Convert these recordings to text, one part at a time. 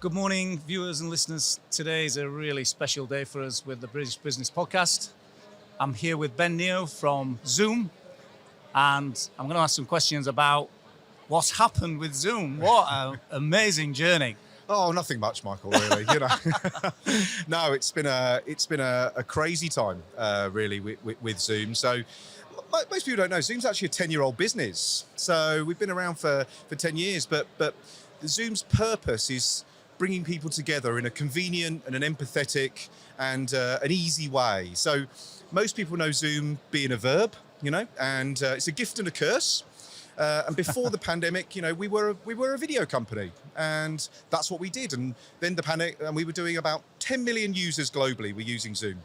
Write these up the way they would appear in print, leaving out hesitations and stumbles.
Good morning, viewers and listeners. Today is a really special day for us with the British Business Podcast. I'm here with Ben Neo from Zoom, and I'm going to ask some questions about what's happened with Zoom. What an amazing journey. Oh, nothing much, Michael. Really, you know. No, it's been a crazy time, really, with Zoom. So, most people don't know Zoom's actually a 10-year-old business. So we've been around for 10 years, but Zoom's purpose is bringing people together in a convenient and an empathetic and an easy way. So most people know Zoom being a verb, and it's a gift and a curse. And before the pandemic, we were a video company, and that's what we did. And then the panic, and we were doing about 10 million users globally were using Zoom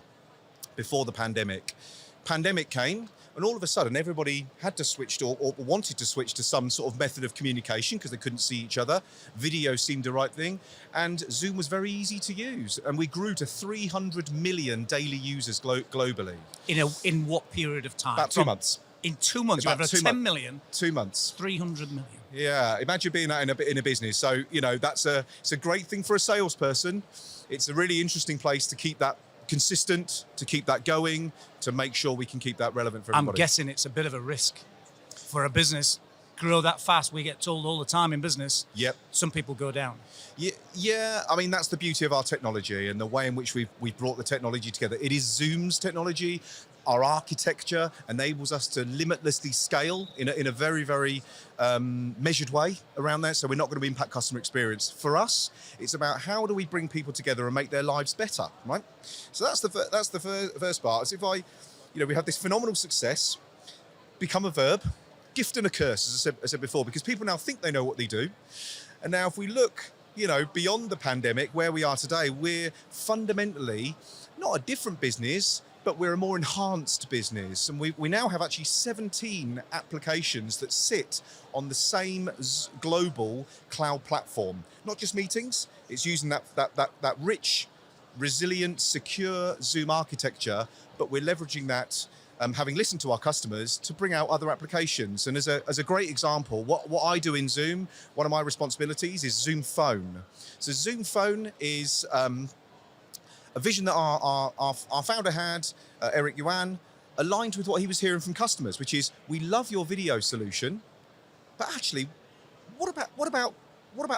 before the pandemic. Pandemic came, and all of a sudden, everybody had to switch or wanted to switch to some sort of method of communication because they couldn't see each other. Video seemed the right thing, and Zoom was very easy to use. And we grew to 300 million daily users globally. In what period of time? About 2 months. In 2 months, you have 10 million. 2 months. 300 million. Yeah, imagine being that in a business. So, it's a great thing for a salesperson. It's a really interesting place to keep that consistent, to keep that going, to make sure we can keep that relevant for everybody. I'm guessing it's a bit of a risk for a business. Grow that fast, we get told all the time in business. Yep. Some people go down. Yeah. I mean, that's the beauty of our technology and the way in which we've brought the technology together. It is Zoom's technology. Our architecture enables us to limitlessly scale in a very, very measured way around there. So we're not going to impact customer experience. For us, it's about how do we bring people together and make their lives better, right? So that's the first part. As if we have this phenomenal success, become a verb, gift and a curse, as I said before, because people now think they know what they do. And now if we look, beyond the pandemic, where we are today, we're fundamentally not a different business, but we're a more enhanced business. And we now have actually 17 applications that sit on the same global cloud platform. Not just meetings, it's using that rich, resilient, secure Zoom architecture, but we're leveraging that, having listened to our customers, to bring out other applications. And as a great example, what I do in Zoom, one of my responsibilities is Zoom Phone. So Zoom Phone is a vision that our founder had, Eric Yuan, aligned with what he was hearing from customers, which is, we love your video solution, but actually, what about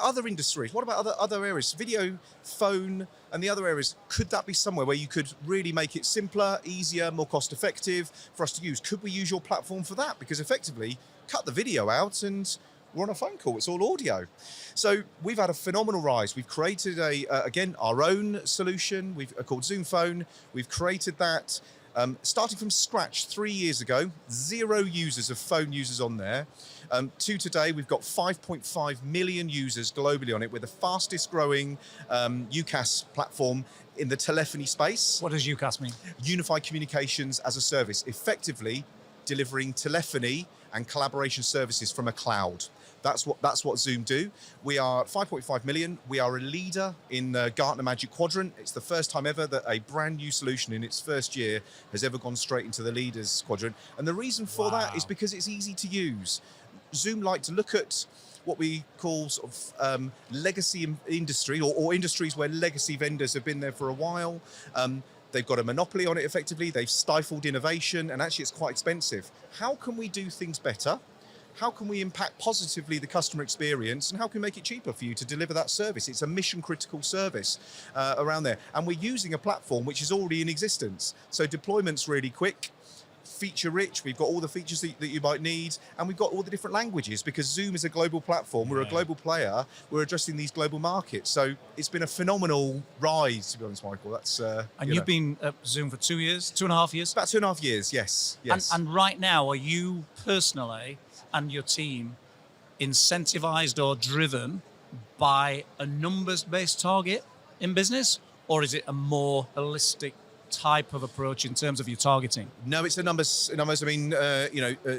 other industries? What about other areas? Video, phone, and the other areas, could that be somewhere where you could really make it simpler, easier, more cost effective for us to use? Could we use your platform for that? Because effectively, cut the video out and we're on a phone call, it's all audio. So we've had a phenomenal rise. We've created again, our own solution. We've called Zoom Phone. We've created that starting from scratch 3 years ago, 0 users of phone users on there. To today, we've got 5.5 million users globally on it. We're the fastest growing UCaaS platform in the telephony space. What does UCaaS mean? Unified Communications as a Service, effectively delivering telephony and collaboration services from a cloud. That's what Zoom do. We are 5.5 million. We are a leader in the Gartner Magic Quadrant. It's the first time ever that a brand new solution in its first year has ever gone straight into the leaders quadrant. And the reason for that is because it's easy to use. Zoom like to look at what we call sort of legacy industry or industries where legacy vendors have been there for a while. They've got a monopoly on it effectively. They've stifled innovation, and actually it's quite expensive. How can we do things better? How can we impact positively the customer experience, and how can we make it cheaper for you to deliver that service? It's a mission critical service around there. And we're using a platform which is already in existence. So deployment's really quick, feature rich. We've got all the features that you might need, and we've got all the different languages because Zoom is a global platform. We're a global player. We're addressing these global markets. So it's been a phenomenal rise, to be honest, Michael. That's and you've been at Zoom for 2 years, 2.5 years? About 2.5 years, yes. And right now, are you personally and your team incentivized or driven by a numbers-based target in business, or is it a more holistic type of approach in terms of your targeting? No, it's the numbers. I mean,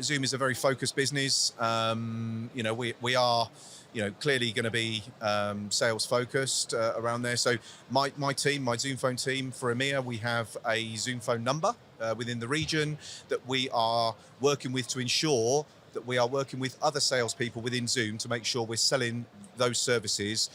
Zoom is a very focused business. We are, clearly going to be sales focused around there. So my team, my Zoom Phone team for EMEA, we have a Zoom Phone number within the region that we are working with to ensure that we are working with other salespeople within Zoom to make sure we're selling those services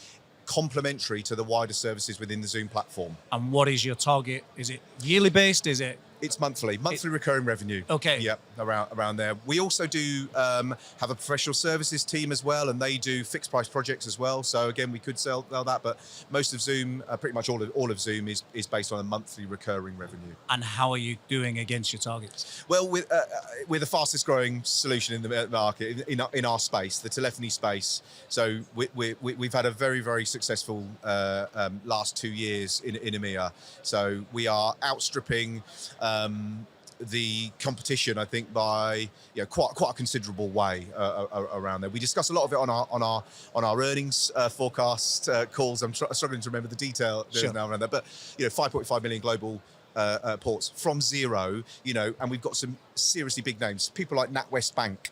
complementary to the wider services within the Zoom platform. And what is your target? Is it yearly based? Is it? It's monthly recurring revenue. Okay. Yep, around there. We also do have a professional services team as well, and they do fixed price projects as well. So again, we could sell that, but most of Zoom, pretty much all of Zoom is based on a monthly recurring revenue. And how are you doing against your targets? Well, we're the fastest growing solution in the market in our space, the telephony space. So we've had a very, very successful last 2 years in EMEA. So we are outstripping the competition, I think, by quite a considerable way around there. We discuss a lot of it on our earnings forecast calls. I'm struggling to remember the detail now around that, but 5.5 million global ports from zero, and we've got some seriously big names. People like NatWest Bank,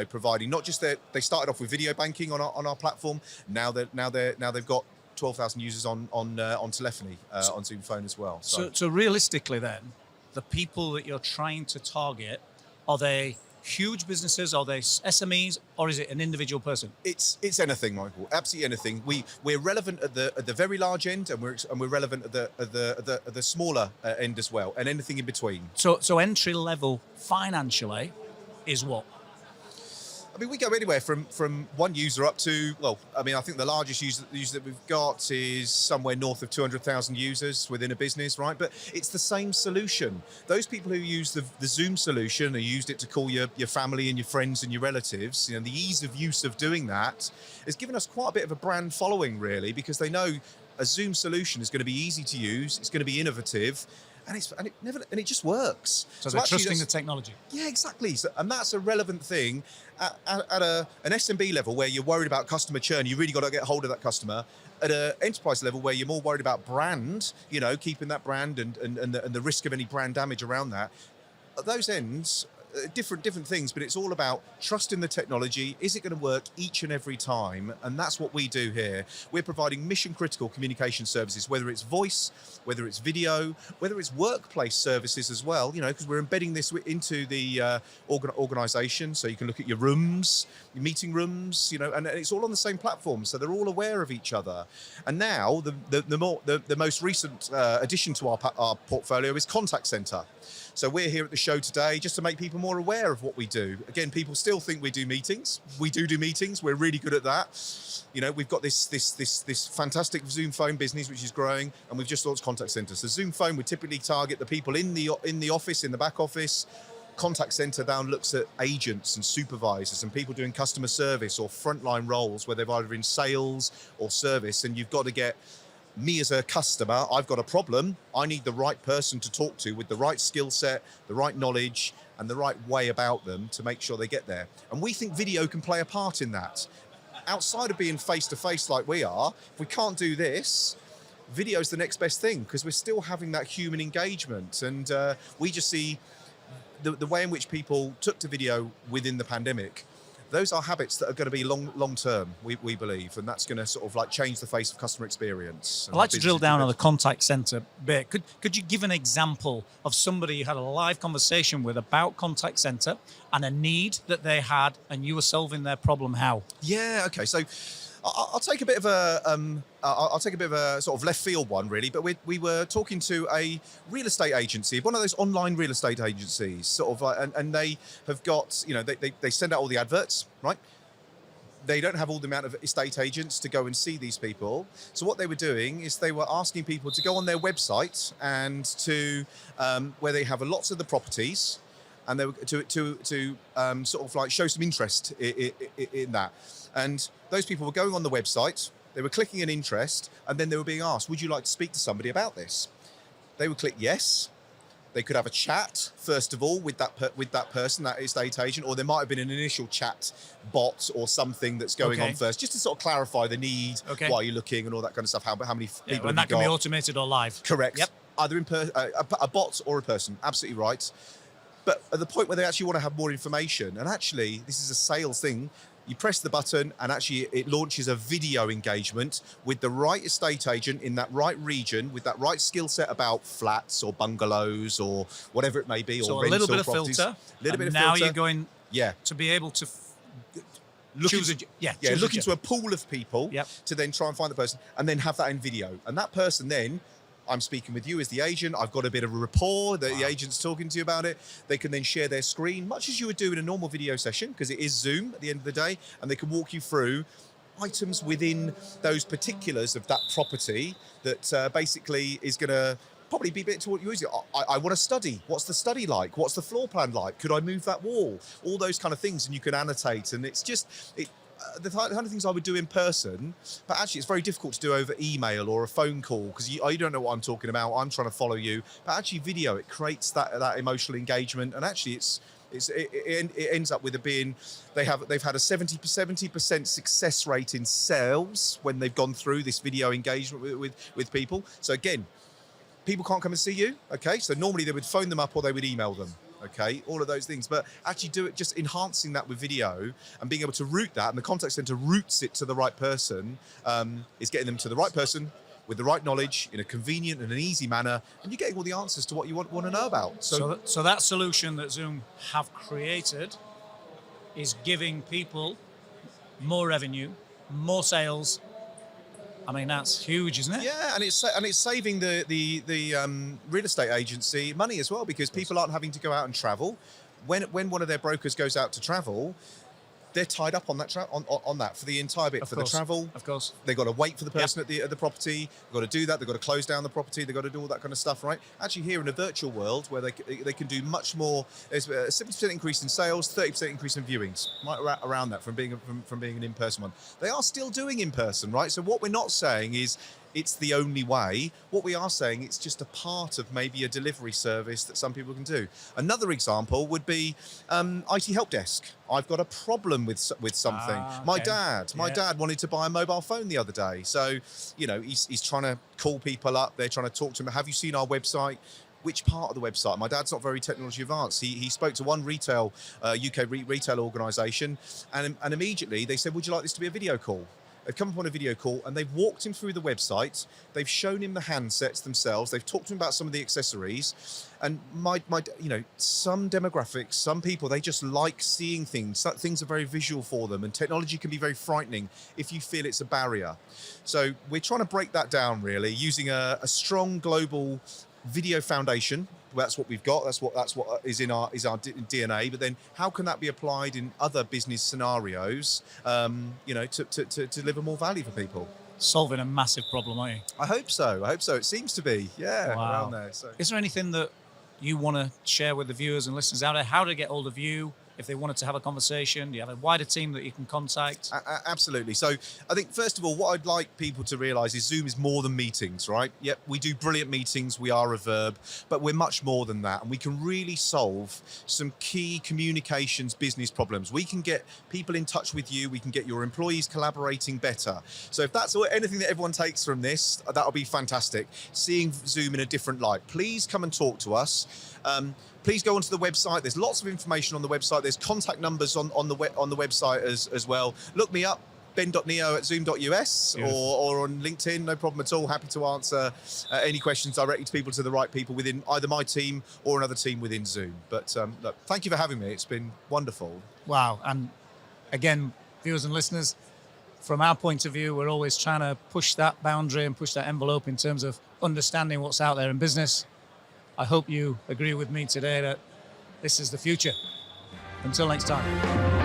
providing not just they started off with video banking on our platform. Now they've got 12,000 users on telephony on Zoom Phone as well. So realistically, then, the people that you're trying to target, are they huge businesses? Are they SMEs, or is it an individual person? It's anything, Michael. Absolutely anything. We're relevant at the very large end, and we're relevant at the smaller end as well, and anything in between. So entry level financially is what? I mean, we go anywhere from one user up to, I think the largest user that we've got is somewhere north of 200,000 users within a business, right? But it's the same solution. Those people who use the Zoom solution, who used it to call your family and your friends and your relatives, the ease of use of doing that has given us quite a bit of a brand following, really, because they know a Zoom solution is going to be easy to use, it's going to be innovative, and it just works. So they're trusting the technology. Yeah, exactly. And that's a relevant thing at an SMB level where you're worried about customer churn. You really got to get hold of that customer. At an enterprise level where you're more worried about brand, keeping that brand and the risk of any brand damage around that. At those ends, different things, but it's all about trusting the technology. Is it going to work each and every time? And that's what we do here. We're providing mission critical communication services, whether it's voice, whether it's video, whether it's workplace services as well, because we're embedding this into the organization. So you can look at your rooms, your meeting rooms, and it's all on the same platform. So they're all aware of each other. And now the most recent addition to our portfolio is contact center. So we're here at the show today just to make people more aware of what we do. Again, people still think we do meetings. We do meetings. We're really good at that. We've got this fantastic Zoom Phone business which is growing, and we've just launched contact center. So Zoom Phone would typically target the people in the office, in the back office. Contact center now looks at agents and supervisors and people doing customer service or frontline roles where they've either been sales or service, and you've got to get me as a customer, I've got a problem. I need the right person to talk to with the right skill set, the right knowledge, and the right way about them to make sure they get there. And we think video can play a part in that. Outside of being face-to-face like we are, if we can't do this, video is the next best thing because we're still having that human engagement. And we just see the way in which people took to video within the pandemic. Those are habits that are going to be long term, we believe, and that's going to sort of change the face of customer experience. I'd like to drill down on the contact center bit. Could you give an example of somebody you had a live conversation with about contact center and a need that they had, and you were solving their problem? How? Yeah. Okay. So I'll take a bit of a sort of left field one, really. But we were talking to a real estate agency, one of those online real estate agencies, sort of, and they have got, they send out all the adverts, right? They don't have all the amount of estate agents to go and see these people. So what they were doing is they were asking people to go on their website and to where they have lots of the properties, and they were to sort of show some interest in that. And those people were going on the website, they were clicking an interest, and then they were being asked, would you like to speak to somebody about this? They would click yes. They could have a chat, first of all, with that person, that estate agent, or there might have been an initial chat bot or something that's going on first, just to sort of clarify the need, why you're looking and all that kind of stuff, how many people and that can be automated or live. Correct. Yep. Either a bot or a person, absolutely right. But at the point where they actually want to have more information, and actually this is a sales thing, you press the button and actually it launches a video engagement with the right estate agent in that right region with that right skill set about flats or bungalows or whatever it may be, so or a little bit of properties. filter. Little bit of now filter. You're going to be able to looking choose to a pool of people Yep. to then try and find the person and then have that in video. And that person then, I'm speaking with you as the agent, I've got a bit of a rapport, the agent's talking to you about it. They can then share their screen, much as you would do in a normal video session, because it is Zoom at the end of the day, and they can walk you through items within those particulars of that property that basically is going to probably be a bit to what you use. I want to study. What's the study like? What's the floor plan like? Could I move that wall? All those kind of things, and you can annotate. And it's just the kind of things I would do in person, but actually it's very difficult to do over email or a phone call because you don't know what I'm talking about. I'm trying to follow you, but actually video, it creates that emotional engagement, and actually it ends up with it being they've had a 70% success rate in sales when they've gone through this video engagement with people. So again, people can't come and see you, okay? So normally they would phone them up or they would email them, okay? All of those things, but actually do it, just enhancing that with video and being able to route that, and the contact center routes it to the right person, is getting them to the right person with the right knowledge in a convenient and an easy manner, and you're getting all the answers to what you want to know about. So that solution that Zoom have created is giving people more revenue, more sales. I mean, that's huge, isn't it? Yeah, and it's saving the real estate agency money as well, because people aren't having to go out and travel. When one of their brokers goes out to travel, they're tied up on that on that for the entire bit, for the travel. Of course. They've got to wait for the person at the property. They've got to do that. They've got to close down the property. They've got to do all that kind of stuff, right? Actually, here in a virtual world where they can do much more, there's a 70% increase in sales, 30% increase in viewings, right around that from being an in-person one. They are still doing in-person, right? So what we're not saying is it's the only way. What we are saying, it's just a part of maybe a delivery service that some people can do. Another example would be IT help desk. I've got a problem with something. Okay. My dad wanted to buy a mobile phone the other day. So, he's trying to call people up. They're trying to talk to him. Have you seen our website? Which part of the website? My dad's not very technology advanced. He spoke to one UK retail organisation, and immediately they said, would you like this to be a video call? They've come up on a video call and they've walked him through the website. They've shown him the handsets themselves. They've talked to him about some of the accessories. And some demographics, some people, they just like seeing things. Things are very visual for them, and technology can be very frightening if you feel it's a barrier. So we're trying to break that down, really, using a strong global video foundation. That's what we've got. That's what is our DNA. But then, how can that be applied in other business scenarios? To deliver more value for people. Solving a massive problem, aren't you? I hope so. It seems to be. Yeah, Wow. around there. So. Is there anything that you want to share with the viewers and listeners out there? How to get hold of you if they wanted to have a conversation? Do you have a wider team that you can contact? Absolutely. So I think, first of all, what I'd like people to realise is Zoom is more than meetings, right? Yep, we do brilliant meetings. We are a verb, but we're much more than that. And we can really solve some key communications business problems. We can get people in touch with you. We can get your employees collaborating better. So if that's anything that everyone takes from this, that'll be fantastic. Seeing Zoom in a different light. Please come and talk to us. Please go onto the website. There's lots of information on the website. There's contact numbers on the website as well. Look me up, ben.neo@zoom.us, or on LinkedIn. No problem at all. Happy to answer any questions directly to the right people within either my team or another team within Zoom. But look, thank you for having me. It's been wonderful. Wow. And again, viewers and listeners, from our point of view, we're always trying to push that boundary and push that envelope in terms of understanding what's out there in business. I hope you agree with me today that this is the future. Until next time.